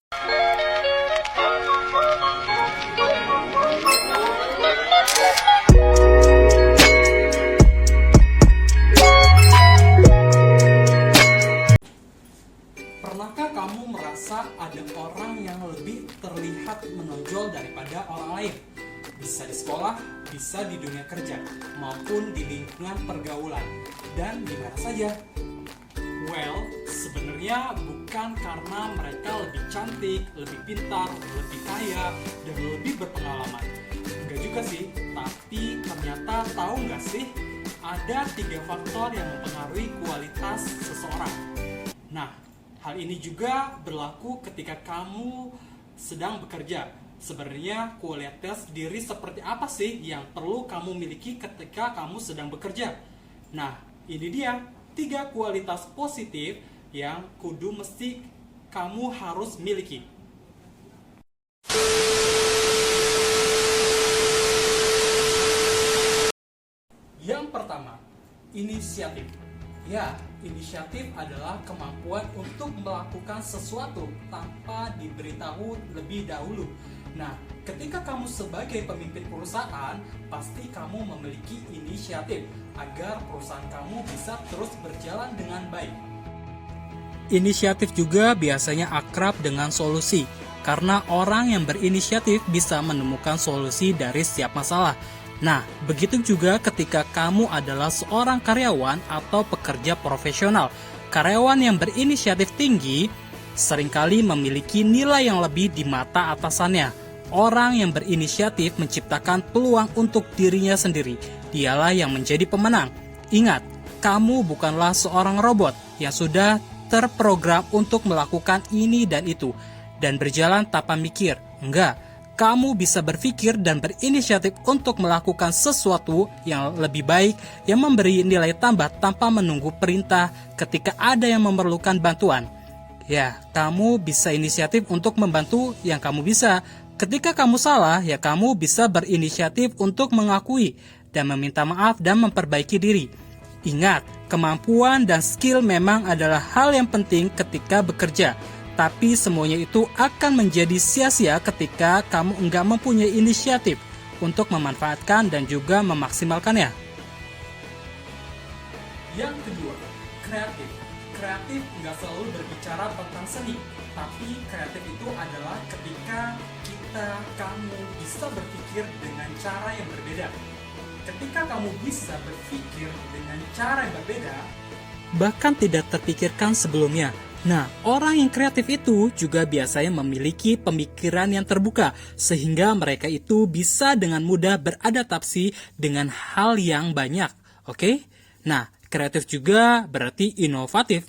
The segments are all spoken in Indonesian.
Pernahkah kamu merasa ada orang yang lebih terlihat menonjol daripada orang lain? Bisa di sekolah, bisa di dunia kerja, maupun di lingkungan pergaulan, dan di mana saja. Well, sebenarnya bukan karena mereka lebih cantik, lebih pintar, lebih kaya, dan lebih berpengalaman. Enggak juga sih, tapi ternyata tahu nggak sih, ada 3 faktor yang mempengaruhi kualitas seseorang. Nah, hal ini juga berlaku ketika kamu sedang bekerja. Sebenarnya kualitas diri seperti apa sih yang perlu kamu miliki ketika kamu sedang bekerja? Nah, ini dia 3 kualitas positif yang kudu mesti kamu harus miliki. Yang pertama, inisiatif. Ya, inisiatif adalah kemampuan untuk melakukan sesuatu tanpa diberitahu lebih dahulu. Nah, ketika kamu sebagai pemimpin perusahaan, pasti kamu memiliki inisiatif agar perusahaan kamu bisa terus berjalan dengan baik. Inisiatif juga biasanya akrab dengan solusi, karena orang yang berinisiatif bisa menemukan solusi dari setiap masalah. Nah, begitu juga ketika kamu adalah seorang karyawan atau pekerja profesional. Karyawan yang berinisiatif tinggi seringkali memiliki nilai yang lebih di mata atasannya. Orang yang berinisiatif menciptakan peluang untuk dirinya sendiri. Dialah yang menjadi pemenang. Ingat, kamu bukanlah seorang robot yang sudah terprogram untuk melakukan ini dan itu dan berjalan tanpa mikir. Enggak. Kamu bisa berpikir dan berinisiatif untuk melakukan sesuatu yang lebih baik, yang memberi nilai tambah tanpa menunggu perintah ketika ada yang memerlukan bantuan. Ya, kamu bisa inisiatif untuk membantu yang kamu bisa. Ketika kamu salah, ya kamu bisa berinisiatif untuk mengakui dan meminta maaf dan memperbaiki diri. Ingat, kemampuan dan skill memang adalah hal yang penting ketika bekerja. Tapi semuanya itu akan menjadi sia-sia ketika kamu enggak mempunyai inisiatif untuk memanfaatkan dan juga memaksimalkannya. Yang kedua, kreatif. Kreatif enggak selalu berbicara tentang seni, tapi kreatif itu adalah ketika kamu bisa berpikir dengan cara yang berbeda. Ketika kamu bisa berpikir dengan cara yang berbeda, bahkan tidak terpikirkan sebelumnya. Nah, orang yang kreatif itu juga biasanya memiliki pemikiran yang terbuka, sehingga mereka itu bisa dengan mudah beradaptasi dengan hal yang banyak. Oke? Nah, kreatif juga berarti inovatif.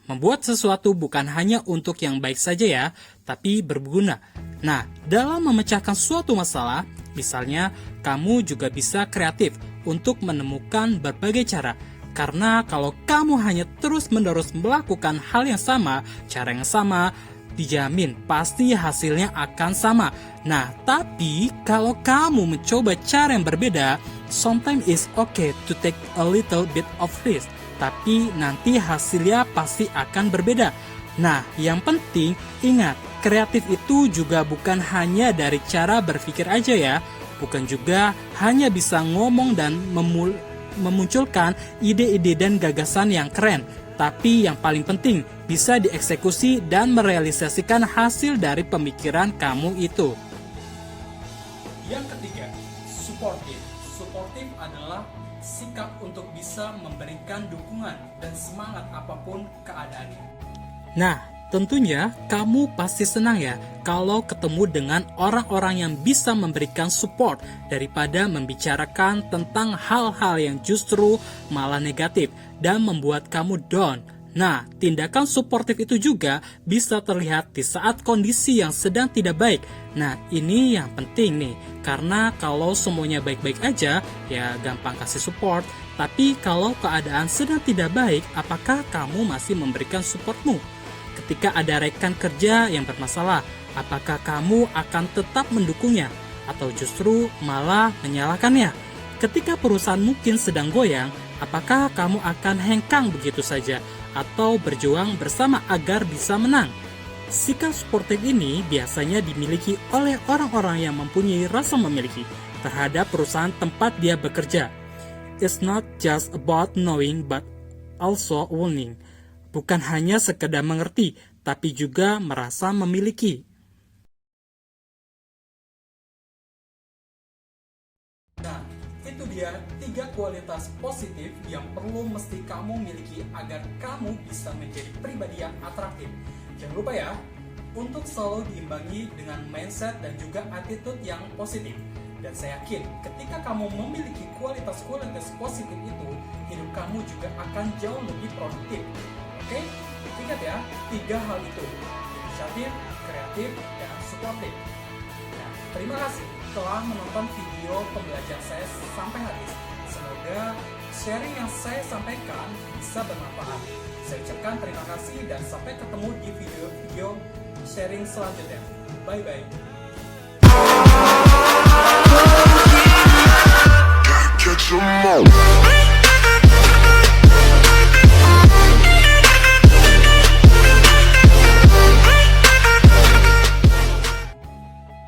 Membuat sesuatu bukan hanya untuk yang baik saja ya, tapi berguna. Nah, dalam memecahkan suatu masalah, misalnya, kamu juga bisa kreatif untuk menemukan berbagai cara. Karena kalau kamu hanya terus-menerus melakukan hal yang sama, cara yang sama, dijamin pasti hasilnya akan sama. Nah, tapi kalau kamu mencoba cara yang berbeda, sometimes it's okay to take a little bit of risk. Tapi nanti hasilnya pasti akan berbeda. Nah, yang penting ingat, kreatif itu juga bukan hanya dari cara berpikir aja ya. Bukan juga hanya bisa ngomong dan memunculkan ide-ide dan gagasan yang keren, tapi yang paling penting bisa dieksekusi dan merealisasikan hasil dari pemikiran kamu itu. Yang ketiga, suportif. Suportif adalah sikap untuk bisa memberikan dukungan dan semangat apapun keadaannya. Nah, tentunya kamu pasti senang ya kalau ketemu dengan orang-orang yang bisa memberikan support daripada membicarakan tentang hal-hal yang justru malah negatif dan membuat kamu down. Nah, tindakan suportif itu juga bisa terlihat di saat kondisi yang sedang tidak baik. Nah, ini yang penting nih, karena kalau semuanya baik-baik aja, ya gampang kasih support. Tapi kalau keadaan sedang tidak baik, apakah kamu masih memberikan supportmu? Ketika ada rekan kerja yang bermasalah, apakah kamu akan tetap mendukungnya atau justru malah menyalahkannya? Ketika perusahaan mungkin sedang goyang, apakah kamu akan hengkang begitu saja atau berjuang bersama agar bisa menang? Sikap sportif ini biasanya dimiliki oleh orang-orang yang mempunyai rasa memiliki terhadap perusahaan tempat dia bekerja. It's not just about knowing but also owning. Bukan hanya sekedar mengerti, tapi juga merasa memiliki. Nah, itu dia 3 kualitas positif yang perlu mesti kamu miliki agar kamu bisa menjadi pribadi yang atraktif. Jangan lupa ya, untuk selalu diimbangi dengan mindset dan juga attitude yang positif. Dan saya yakin ketika kamu memiliki kualitas-kualitas positif itu, hidup kamu juga akan jauh lebih produktif. Oke? Ingat ya, 3 hal itu: inisiatif, kreatif, dan suportif. Nah, terima kasih telah menonton video pembelajaran saya sampai habis. Semoga sharing yang saya sampaikan bisa bermanfaat. Saya ucapkan terima kasih dan sampai ketemu di video-video sharing selanjutnya. Bye-bye.